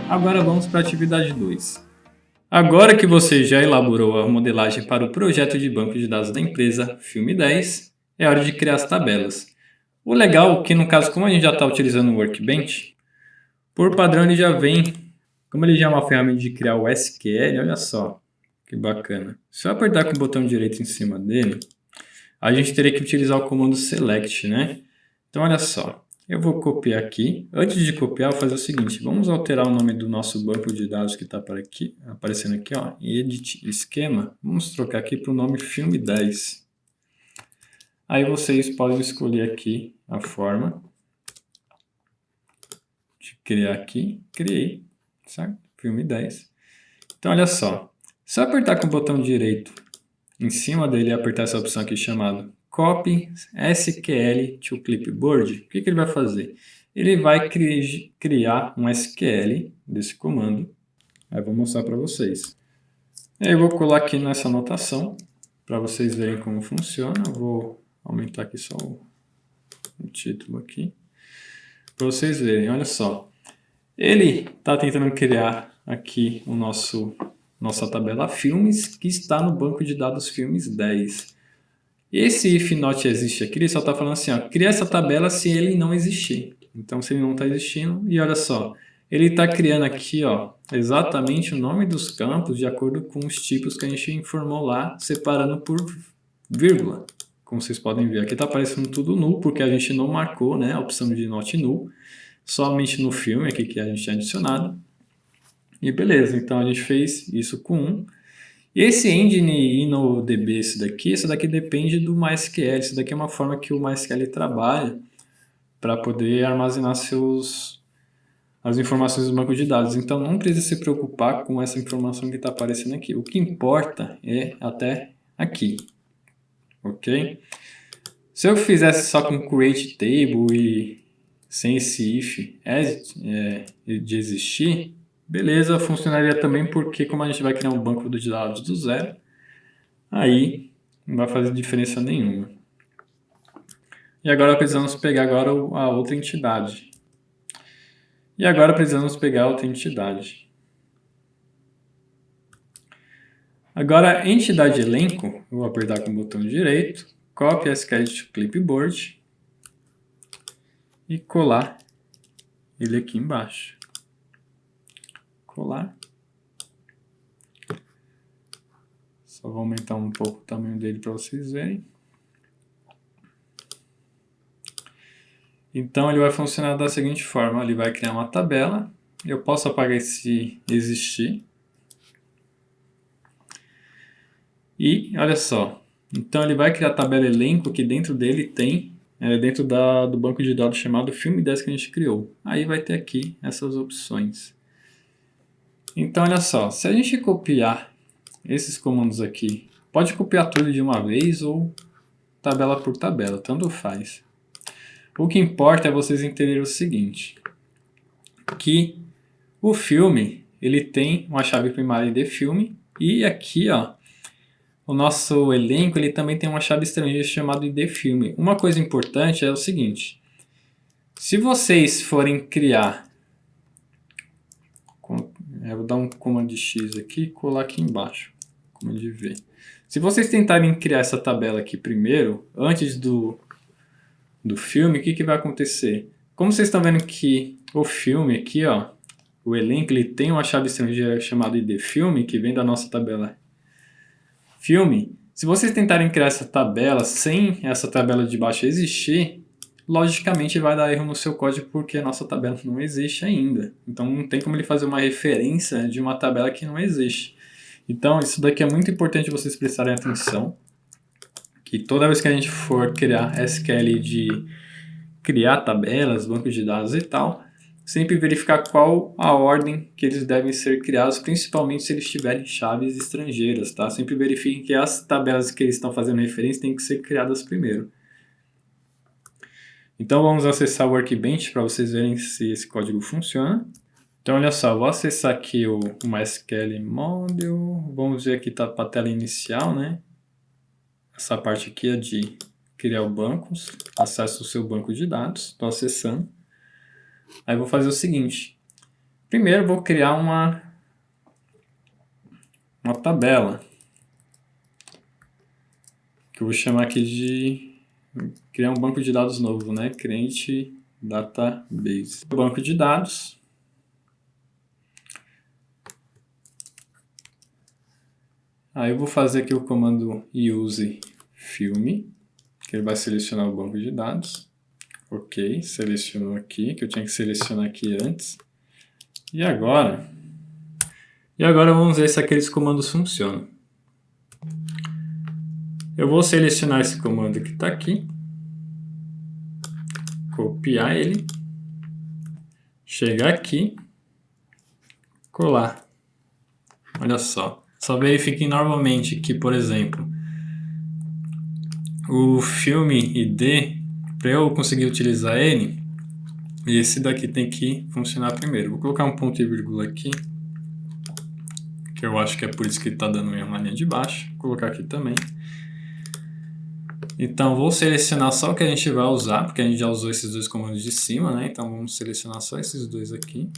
Agora vamos para a atividade 2. Agora que você já elaborou a modelagem para o projeto de banco de dados da empresa Filme 10, é hora de criar as tabelas. O legal é que, no caso, como a gente já está utilizando o Workbench, por padrão ele já vem, como ele já é uma ferramenta de criar o SQL, olha só que bacana. Se eu apertar com o botão direito em cima dele, a gente teria que utilizar o comando select, né? Então, olha só. Eu vou copiar aqui. Antes de copiar, eu vou fazer o seguinte. Vamos alterar o nome do nosso banco de dados que está aparecendo aqui, ó, em Edit Esquema. Vamos trocar aqui para o nome Filme 10. Aí vocês podem escolher aqui a forma de criar aqui. Criei, certo? Filme 10. Então, olha só. Se eu apertar com o botão direito em cima dele e apertar essa opção aqui chamada Copy SQL to Clipboard, o que ele vai fazer? Ele vai criar um SQL desse comando. Aí eu vou mostrar para vocês. Aí eu vou colar aqui nessa anotação para vocês verem como funciona. Eu vou aumentar aqui só o título aqui para vocês verem. Olha só. Ele está tentando criar aqui o nossa tabela filmes que está no banco de dados filmes 10. Esse if not existe aqui, ele só está falando assim, ó, cria essa tabela se ele não existir. Então, se ele não está existindo, e olha só, ele está criando aqui, ó, exatamente o nome dos campos de acordo com os tipos que a gente informou lá, separando por vírgula. Como vocês podem ver, aqui está aparecendo tudo null, porque a gente não marcou, né, a opção de not null, somente no filme aqui que a gente tinha adicionado. E beleza, então a gente fez isso com 1. Esse engine InnoDB, isso daqui depende do MySQL. Isso daqui é uma forma que o MySQL trabalha para poder armazenar as informações do banco de dados. Então não precisa se preocupar com essa informação que está aparecendo aqui. O que importa é até aqui, ok? Se eu fizesse só com create table e sem esse if de existir, beleza, funcionaria também porque como a gente vai criar um banco de dados do zero, aí não vai fazer diferença nenhuma. E agora precisamos pegar agora a outra entidade. E agora precisamos pegar a outra entidade. Agora, entidade elenco, eu vou apertar com o botão direito, copy SQL to clipboard e colar ele aqui embaixo. Colar. Só vou aumentar um pouco o tamanho dele para vocês verem. Então ele vai funcionar da seguinte forma, ele vai criar uma tabela, eu posso apagar esse existir. E olha só, então ele vai criar a tabela elenco que dentro dele tem, dentro do banco de dados chamado Filme 10 que a gente criou. Aí vai ter aqui essas opções. Então olha só, se a gente copiar esses comandos aqui, pode copiar tudo de uma vez ou tabela por tabela, tanto faz. O que importa é vocês entenderem o seguinte, que o filme ele tem uma chave primária de filme e aqui ó, o nosso elenco ele também tem uma chave estrangeira chamada ID filme. Uma coisa importante é o seguinte, se vocês forem criar, eu vou dar um comando X aqui e colar aqui embaixo, comando V. Se vocês tentarem criar essa tabela aqui primeiro, antes do filme, o que vai acontecer? Como vocês estão vendo que o filme aqui, ó, o elenco, ele tem uma chave estrangeira chamada ID filme, que vem da nossa tabela filme. Se vocês tentarem criar essa tabela sem essa tabela de baixo existir, logicamente vai dar erro no seu código porque a nossa tabela não existe ainda. Então não tem como ele fazer uma referência de uma tabela que não existe. Então isso daqui é muito importante vocês prestarem atenção, que toda vez que a gente for criar SQL de criar tabelas, bancos de dados e tal, sempre verificar qual a ordem que eles devem ser criados, principalmente se eles tiverem chaves estrangeiras, tá? Sempre verifiquem que as tabelas que eles estão fazendo referência têm que ser criadas primeiro. Então vamos acessar o Workbench para vocês verem se esse código funciona. Então olha só, vou acessar aqui o MySQL Model, vamos ver aqui tá para a tela inicial, né? Essa parte aqui é de criar o banco, acesse o seu banco de dados, estou acessando. Aí vou fazer o seguinte, Primeiro vou criar uma tabela, que eu vou chamar aqui de criar um banco de dados novo, né? Create Database. Banco de dados. Aí eu vou fazer aqui o comando use filme, que ele vai selecionar o banco de dados. Ok, selecionou aqui, que eu tinha que selecionar aqui antes. E agora vamos ver se aqueles comandos funcionam. Eu vou selecionar esse comando que está aqui, copiar ele, chegar aqui, colar. Olha só. Só verifiquem novamente que, por exemplo, o filme ID, para eu conseguir utilizar ele, esse daqui tem que funcionar primeiro. Vou colocar um ponto e vírgula aqui, que eu acho que é por isso que está dando erro na linha de baixo. Vou colocar aqui também. Então, vou selecionar só o que a gente vai usar, porque a gente já usou esses dois comandos de cima, né? Então, vamos selecionar só esses dois aqui.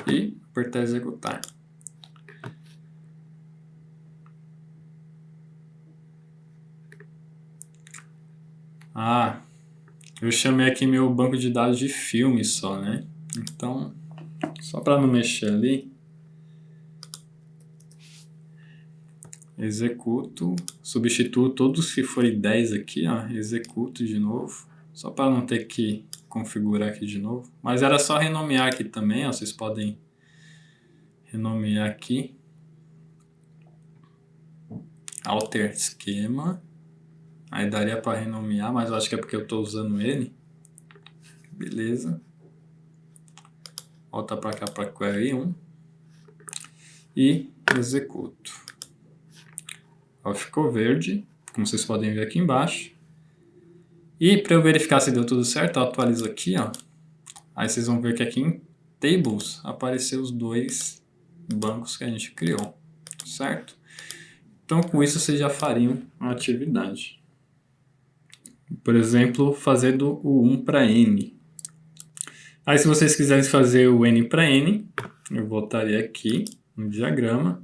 E apertar executar. Eu chamei aqui meu banco de dados de filme só, né? Então, só para não mexer ali, executo, substituo todos que forem 10 aqui, ó, executo de novo, só para não ter que configurar aqui de novo. Mas era só renomear aqui também, ó, vocês podem renomear aqui. Alter esquema. Aí daria para renomear, mas eu acho que é porque eu estou usando ele. Beleza. Volta para cá para query 1. E executo. Ó, ficou verde, como vocês podem ver aqui embaixo. E para eu verificar se deu tudo certo, eu atualizo aqui, ó. Aí vocês vão ver que aqui em Tables apareceu os dois bancos que a gente criou, certo? Então com isso vocês já fariam uma atividade. Por exemplo, fazendo o 1 para N. Aí se vocês quiserem fazer o N para N, eu voltaria aqui no diagrama,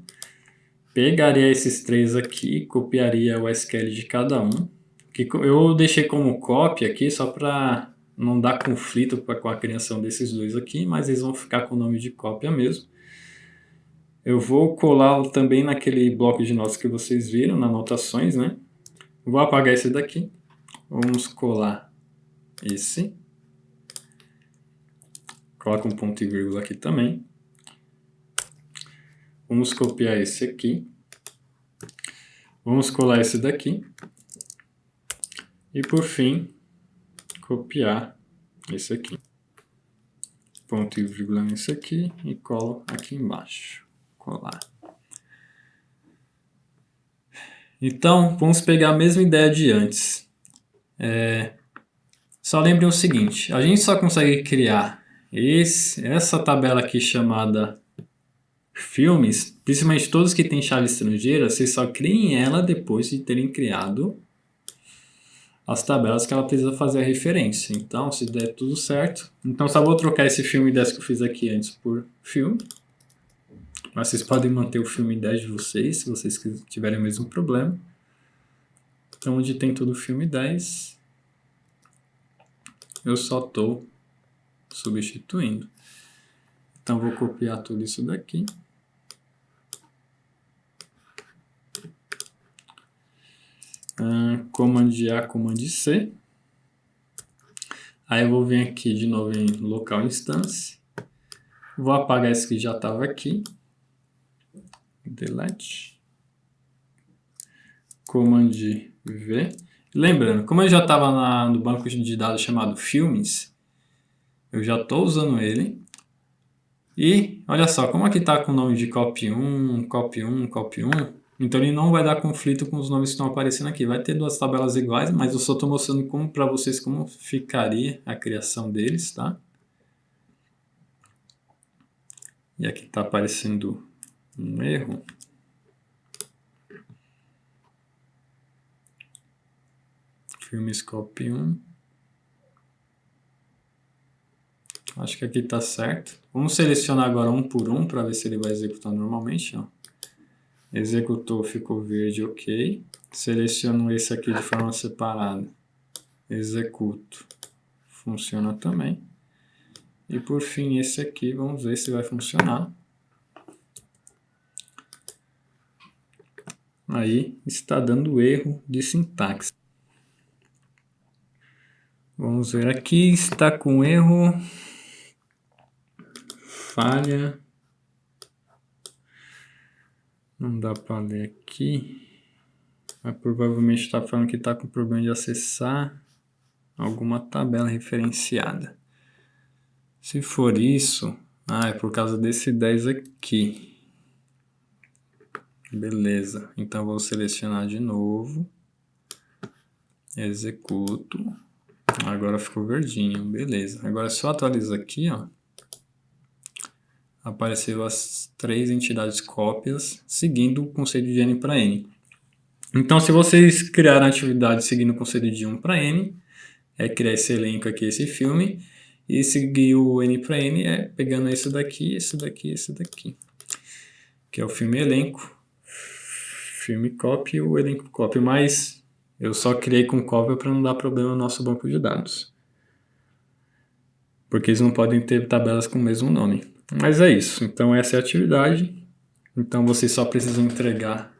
pegaria esses três aqui, copiaria o SQL de cada um, que eu deixei como cópia aqui só para não dar conflito com a criação desses dois aqui, mas eles vão ficar com o nome de cópia mesmo. Eu vou colar também naquele bloco de notas que vocês viram, nas anotações, né? Vou apagar esse daqui. Vamos colar esse. Coloca um ponto e vírgula aqui também. Vamos copiar esse aqui. Vamos colar esse daqui. E por fim, copiar esse aqui. Ponto e vírgula nesse aqui e colo aqui embaixo. Colar. Então, vamos pegar a mesma ideia de antes. Só lembrem o seguinte, a gente só consegue criar essa tabela aqui chamada filmes, principalmente todos que têm chave estrangeira, vocês só criem ela depois de terem criado as tabelas que ela precisa fazer a referência. Então, se der tudo certo, então só vou trocar esse filme 10 que eu fiz aqui antes por filme. Mas vocês podem manter o filme 10 de vocês, se vocês tiverem o mesmo problema. Então, onde tem tudo filme 10, eu só estou substituindo. Então, vou copiar tudo isso daqui. Command A, Command C. Aí eu vou vir aqui de novo em local instance. Vou apagar esse que já estava aqui. Delete. Command V. Lembrando, como eu já estava no banco de dados chamado filmes, eu já estou usando ele. E olha só, como aqui está com o nome de copy 1, copy 1, copy 1, então ele não vai dar conflito com os nomes que estão aparecendo aqui. Vai ter duas tabelas iguais, mas eu só estou mostrando para vocês como ficaria a criação deles, tá? E aqui está aparecendo um erro. Filmes copy 1. Acho que aqui está certo. Vamos selecionar agora um por um para ver se ele vai executar normalmente. Ó. Executou, ficou verde, ok. Seleciono esse aqui de forma separada. Executo. Funciona também. E por fim esse aqui, vamos ver se vai funcionar. Aí está dando erro de sintaxe. Vamos ver aqui, está com erro. Falha. Não dá para ler aqui. Mas provavelmente está falando que está com problema de acessar alguma tabela referenciada. Se for isso, é por causa desse 10 aqui. Beleza, então vou selecionar de novo. Executo. Agora ficou verdinho, beleza. Agora se eu atualizar aqui, ó, apareceu as 3 entidades cópias seguindo o conceito de N para N. Então, se vocês criaram a atividade seguindo o conceito de 1 para N, é criar esse elenco aqui, esse filme, e seguir o N para N é pegando esse daqui, esse daqui, esse daqui, que é o filme elenco, filme copy e o elenco copy, mas eu só criei com cópia para não dar problema no nosso banco de dados, porque eles não podem ter tabelas com o mesmo nome. Mas é isso, então essa é a atividade, então vocês só precisam entregar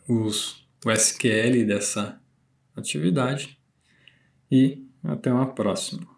o SQL dessa atividade e até uma próxima.